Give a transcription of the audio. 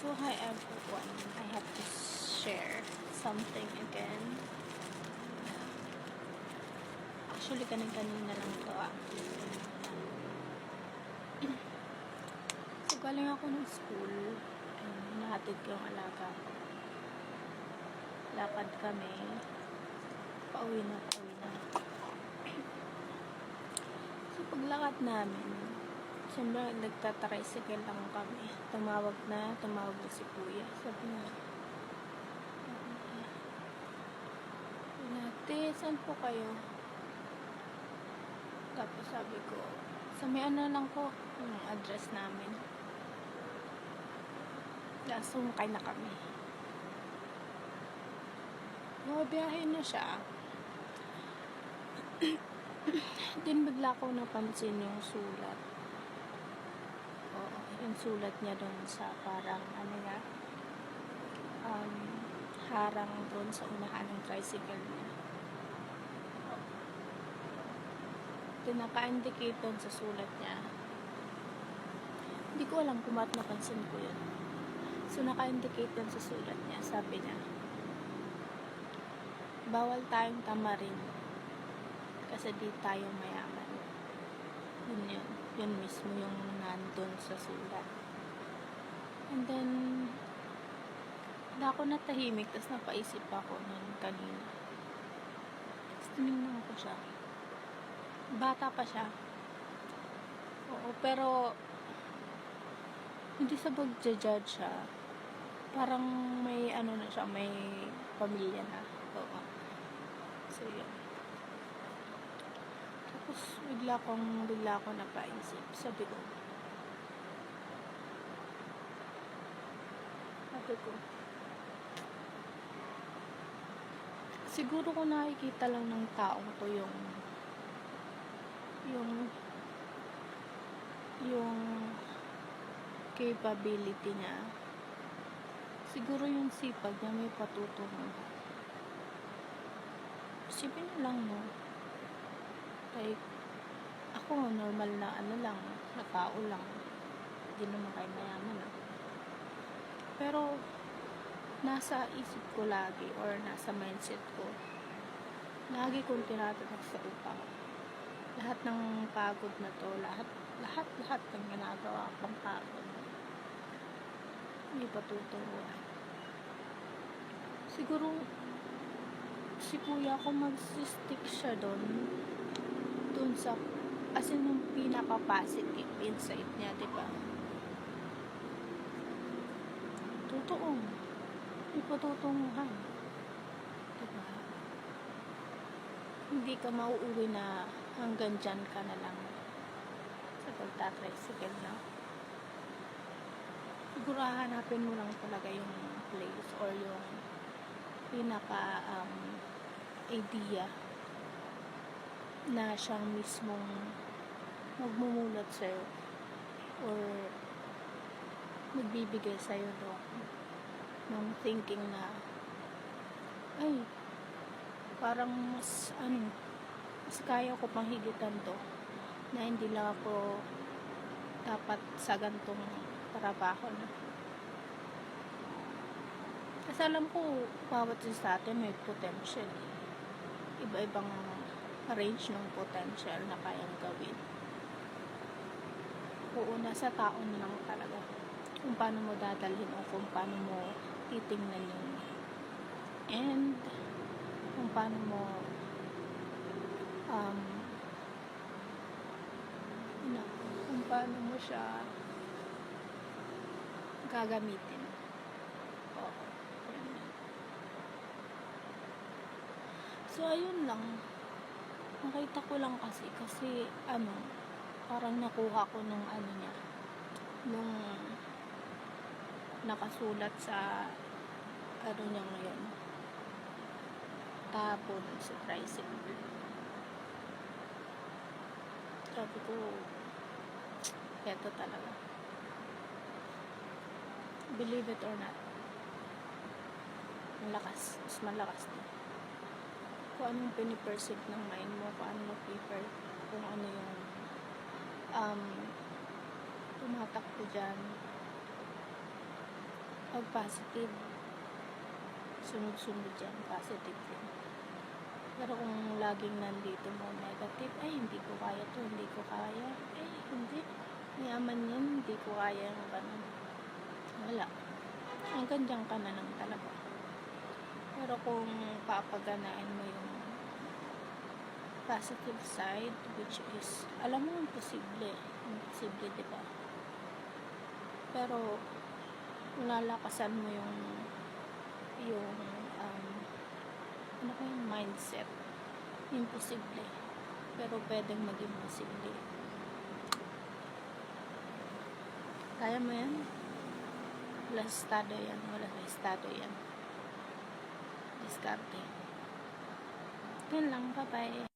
So hi everyone, I have to share something again. Actually kanina lang to So galing ako ng school, hinahatid ko yung alaga ko. Lakad kami, pauwi na. So paglakad namin, siyempre nagtatricycle lang kami. Tumawag na si kuya. Sabi niya, "Ate, saan po kayo?" Tapos sabi ko, sa may lang po, yung address namin. Tapos sumakay na kami. Biyahe na siya. Then bigla ko napansin yung sulat. Oo, yung sulat niya doon sa parang harang doon sa unahan ng tricycle niya. Then naka-indicate doon sa sulat niya. Hindi ko alam kung ba't napansin ko yun. So naka-indicate doon sa sulat niya. Sabi niya, bawal tayong tamarin kasi di tayo mayaman. Yun mismo yung nandun sa sulat. And then ako natahimik, tapos napaisip ako nun kanina. Tapos tinignan ko siya. Bata pa siya. Oo, pero hindi sa pag-judge siya. Parang may na siya, may pamilya na. Oo. So yun. Tapos bigla ko napaisip. Sabi ko, siguro ko nakikita lang ng taong to yung capability niya. Siguro yung sipag niya may patutungo. Isipin na lang, no? Like, ako normal na lang, na tao lang. Hindi naman kayo mayaman, Pero nasa isip ko lagi or nasa mindset ko, lagi kong tinatanong sa utak, lahat ng pagod na to, lahat ng ginagawa kong pagod, may patutunguhan. Siguro si kuya ko mag-stick siya doon sa as in yung pinaka-positive insight niya, diba? Totoo. May patutunguhan. Diba? Hindi ka mauuwi na hanggang dyan ka na lang sa pagtatricycle, no? Siguro hahanapin mo lang talaga yung place or yung pinaka idea na siyang mismong magmumulat sa'yo or magbibigay sa'yo ng thinking na ay, parang mas kaya ko pang higitan to, na hindi lang ako dapat sa gantong trabaho na. Kasi alam ko bawat isa sa atin may potential, iba-ibang range ng potential na kayang gawin. Oo, nasa tao na lang talaga kung paano mo dadalhin o kung paano mo titingnan yun, and kung paano mo kung paano mo siya gagamitin. Oo. So ayun lang, nakita ko lang kasi parang nakuha ko ng niya, nung nakasulat sa niya ngayon, tapon sa tricycle. Sabi ko, eto talaga, believe it or not, mas malakas na kung anong piniperceive ng mind mo, kung ano yung tumatakbo dyan. Pag positive, sunod-sunod yan, positive din. Pero kung laging nandito mo negative, ay hindi ko kaya to, hindi ko kaya, ay hindi, mayaman yan, hindi ko kaya yung ganun. Wala. Hanggang dyan ka na lang talaga. Pero kung papaganain mo yung positive side, which is, alam mo, imposible, diba? Pero, kung lalakasan mo yung ano ko yung mindset, imposible. Pero pwedeng maging posible. Kaya mo yan? Wala estado yan. Wala estado yan. Diskarte. Yan lang. Bye-bye.